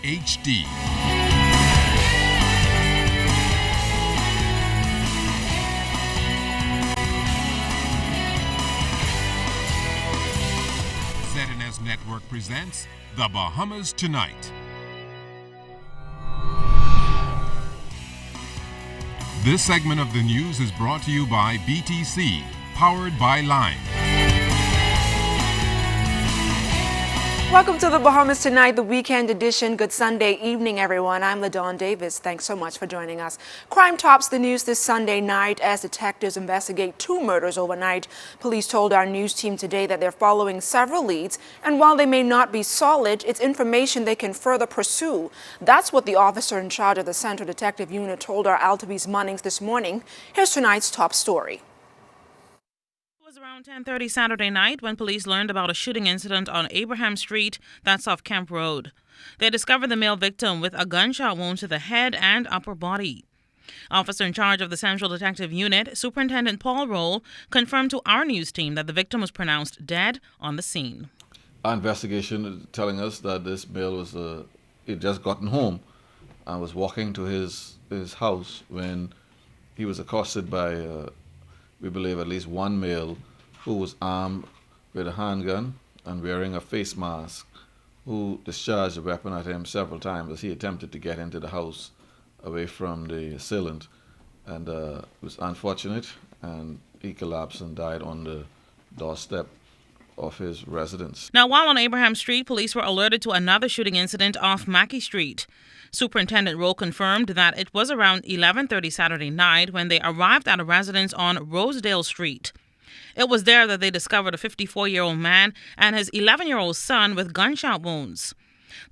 HD. ZNS Network presents The Bahamas Tonight. This segment of the news is brought to you by BTC, powered by Lime. Welcome to the Bahamas Tonight, the weekend edition. Good Sunday evening, everyone. I'm LaDawn Davis. Thanks so much for joining us. Crime tops the news this Sunday night as detectives investigate 2 murders overnight. Police told our news team today that they're following several leads, and while they may not be solid, it's information they can further pursue. That's what the officer in charge of the Central Detective Unit told our Altavis Munnings this morning. Here's tonight's top story. It was around 10:30 Saturday night when police learned about a shooting incident on Abraham Street, that's off Camp Road. They discovered the male victim with a gunshot wound to the head and upper body. Officer in charge of the Central Detective Unit, Superintendent Paul Roll, confirmed to our news team that the victim was pronounced dead on the scene. Our investigation is telling us that this male was he'd just gotten home and was walking to his house when he was accosted by we believe at least one male who was armed with a handgun and wearing a face mask, who discharged a weapon at him several times as he attempted to get into the house away from the assailant. And it was unfortunate, and he collapsed and died on the doorstep of his residence. Now, while on Abraham Street, police were alerted to another shooting incident off Mackey Street. Superintendent Rowe confirmed that it was around 11:30 Saturday night when they arrived at a residence on Rosedale Street. It was there that they discovered a 54-year-old man and his 11-year-old son with gunshot wounds.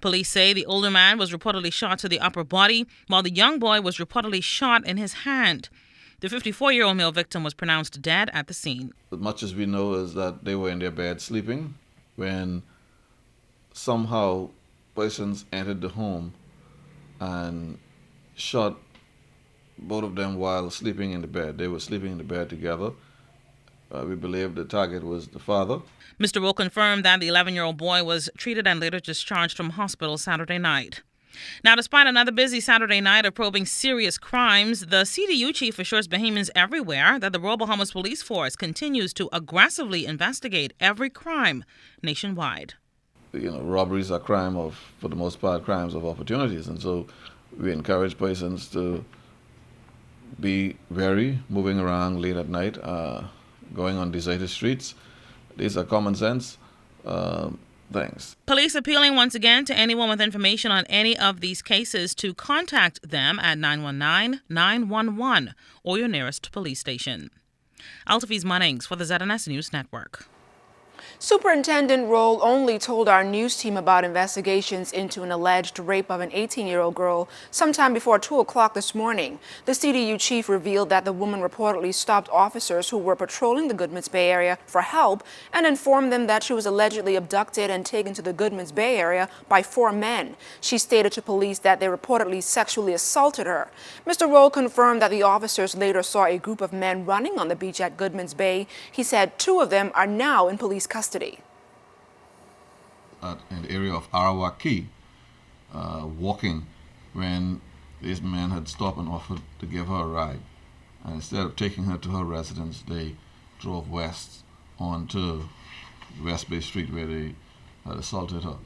Police say the older man was reportedly shot to the upper body, while the young boy was reportedly shot in his hand. The 54-year-old male victim was pronounced dead at the scene. As much as we know is that they were in their bed sleeping when somehow persons entered the home and shot both of them while sleeping in the bed. They were sleeping in the bed together. We believe the target was the father. Mr. Rowe confirmed that the 11-year-old boy was treated and later discharged from hospital Saturday night. Now, despite another busy Saturday night of probing serious crimes, the CDU chief assures Bahamians everywhere that the Royal Bahamas Police Force continues to aggressively investigate every crime nationwide. Robberies are for the most part, crimes of opportunities. And so we encourage persons to be wary, moving around late at night, going on deserted streets. These are common sense things. Police appealing once again to anyone with information on any of these cases to contact them at 919-911 or your nearest police station. Altavis Munnings for the ZNS News Network. Superintendent Roll only told our news team about investigations into an alleged rape of an 18-year-old girl sometime before 2 o'clock this morning. The CDU chief revealed that the woman reportedly stopped officers who were patrolling the Goodmans Bay area for help and informed them that she was allegedly abducted and taken to the Goodmans Bay area by 4 men. She stated to police that they reportedly sexually assaulted her. Mr. Roll confirmed that the officers later saw a group of men running on the beach at Goodmans Bay. He said 2 of them are now in police custody. In the area of Arawak Key, walking when these men had stopped and offered to give her a ride. And instead of taking her to her residence, they drove west onto West Bay Street where they had assaulted her.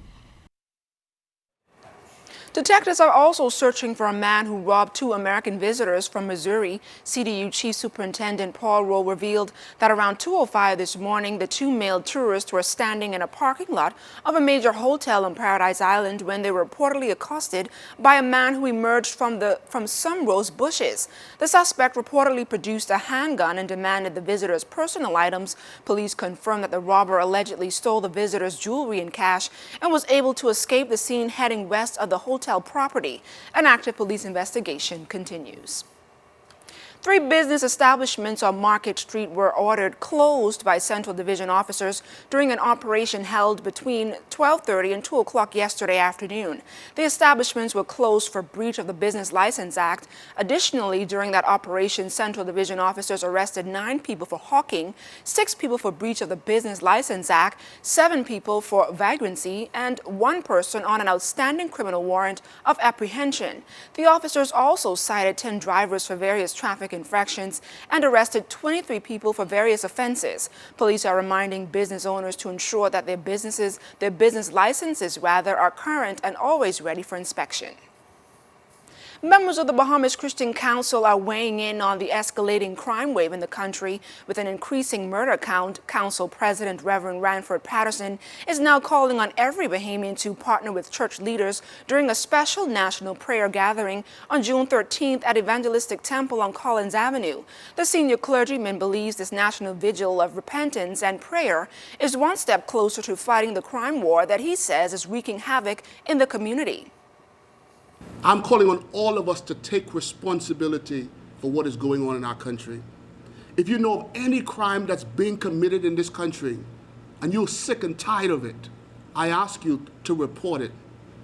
Detectives are also searching for a man who robbed 2 American visitors from Missouri. CDU Chief Superintendent Paul Rowe revealed that around 2:05 this morning, the 2 male tourists were standing in a parking lot of a major hotel on Paradise Island when they were reportedly accosted by a man who emerged from some rose bushes. The suspect reportedly produced a handgun and demanded the visitors' personal items. Police confirmed that the robber allegedly stole the visitors' jewelry and cash and was able to escape the scene heading west of the hotel property. An active police investigation continues. 3 business establishments on Market Street were ordered closed by Central Division officers during an operation held between 12:30 and 2 o'clock yesterday afternoon. The establishments were closed for breach of the Business License Act. Additionally, during that operation, Central Division officers arrested 9 people for hawking, 6 people for breach of the Business License Act, 7 people for vagrancy, and 1 person on an outstanding criminal warrant of apprehension. The officers also cited 10 drivers for various traffic infractions and arrested 23 people for various offenses. Police are reminding business owners to ensure that their business licenses are current and always ready for inspection. Members of the Bahamas Christian Council are weighing in on the escalating crime wave in the country. With an increasing murder count, Council President Reverend Ranford Patterson is now calling on every Bahamian to partner with church leaders during a special national prayer gathering on June 13th at Evangelistic Temple on Collins Avenue. The senior clergyman believes this national vigil of repentance and prayer is one step closer to fighting the crime war that he says is wreaking havoc in the community. I'm calling on all of us to take responsibility for what is going on in our country. If you know of any crime that's being committed in this country and you're sick and tired of it, I ask you to report it.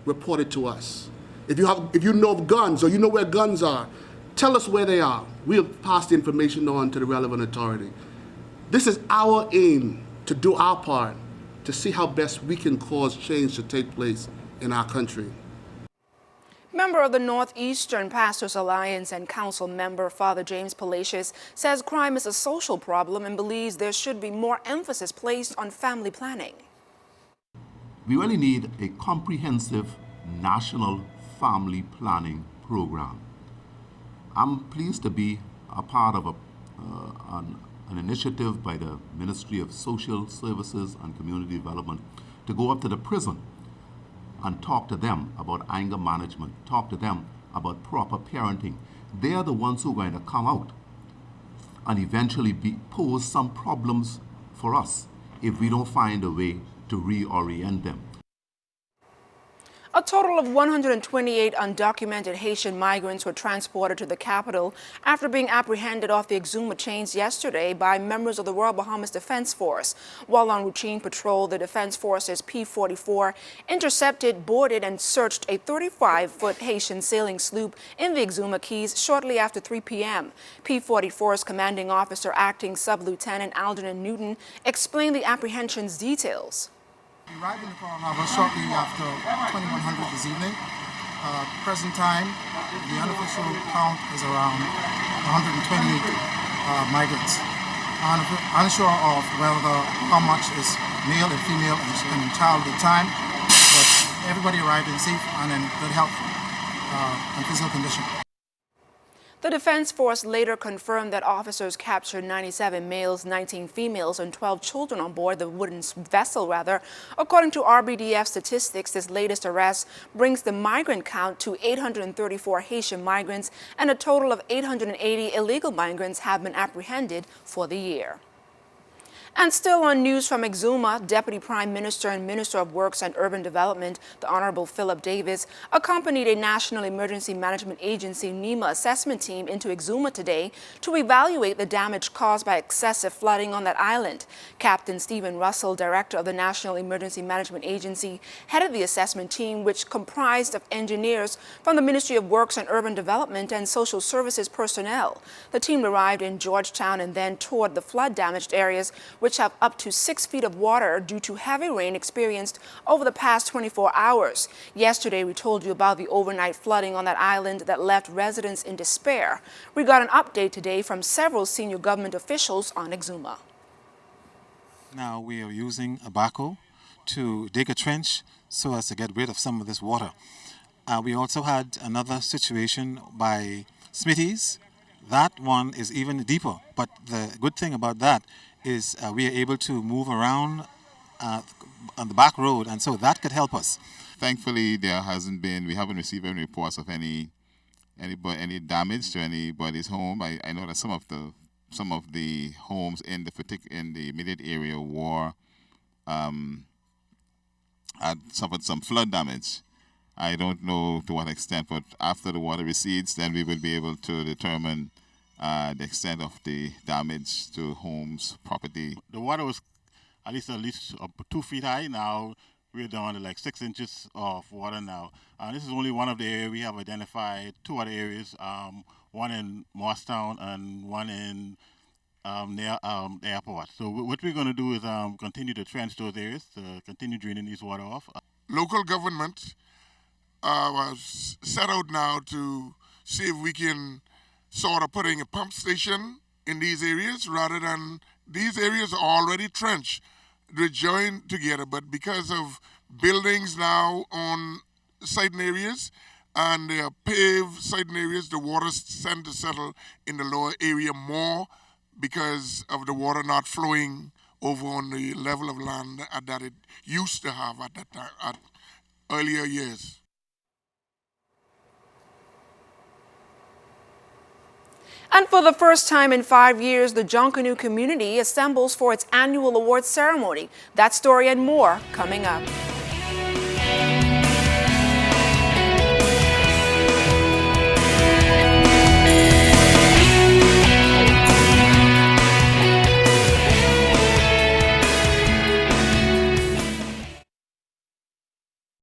Report it to us. If you know of guns or you know where guns are, tell us where they are. We'll pass the information on to the relevant authority. This is our aim, to do our part, to see how best we can cause change to take place in our country. Member of the Northeastern Pastors Alliance and council member Father James Palacios says crime is a social problem and believes there should be more emphasis placed on family planning. We really need a comprehensive national family planning program. I'm pleased to be a part of an initiative by the Ministry of Social Services and Community Development to go up to the prison and talk to them about anger management, talk to them about proper parenting. They are the ones who are going to come out and eventually pose some problems for us if we don't find a way to reorient them. A total of 128 undocumented Haitian migrants were transported to the capital after being apprehended off the Exuma chains yesterday by members of the Royal Bahamas Defense Force. While on routine patrol, the Defense Force's P-44 intercepted, boarded, and searched a 35-foot Haitian sailing sloop in the Exuma Keys shortly after 3 p.m. P-44's commanding officer, acting Sub-Lieutenant Algernon Newton, explained the apprehension's details. We arrived in the Coral Harbor shortly after 2100 this evening. Present time, the unofficial count is around 128 migrants. Unsure of how much is male and female and child at the time, but everybody arrived in safe and in good health and physical condition. The Defense Force later confirmed that officers captured 97 males, 19 females, and 12 children on board the wooden vessel. According to RBDF statistics, this latest arrest brings the migrant count to 834 Haitian migrants, and a total of 880 illegal migrants have been apprehended for the year. And still on news from Exuma, Deputy Prime Minister and Minister of Works and Urban Development, the Honorable Philip Davis, accompanied a National Emergency Management Agency NEMA assessment team into Exuma today to evaluate the damage caused by excessive flooding on that island. Captain Stephen Russell, Director of the National Emergency Management Agency, headed the assessment team, which comprised of engineers from the Ministry of Works and Urban Development and Social Services personnel. The team arrived in Georgetown and then toured the flood-damaged areas, which have up to 6 feet of water due to heavy rain experienced over the past 24 hours. Yesterday, we told you about the overnight flooding on that island that left residents in despair. We got an update today from several senior government officials on Exuma. Now we are using a backhoe to dig a trench so as to get rid of some of this water. We also had another situation by Smithies. That one is even deeper, but the good thing about that is we are able to move around on the back road, and so that could help us. Thankfully, we haven't received any reports of any damage to anybody's home. I know that some of the homes in the immediate area had suffered some flood damage. I don't know to what extent, but after the water recedes, then we will be able to determine the extent of the damage to homes, property. The water was at least 2 feet high. Now we're down to like 6 inches of water now. This is only one of the areas. We have identified 2 other areas, one in Morristown and one in near the airport. So what we're going to do is continue to trench those areas to continue draining these water off. Local government was set out now to see if we can sort of putting a pump station in these areas rather than these areas are already trenched. They're joined together, but because of buildings now on certain areas and they are paved certain areas, the water tend to settle in the lower area more because of the water not flowing over on the level of land that it used to have at that time, at earlier years. And for the first time in 5 years, the Junkanoo community assembles for its annual awards ceremony. That story and more coming up.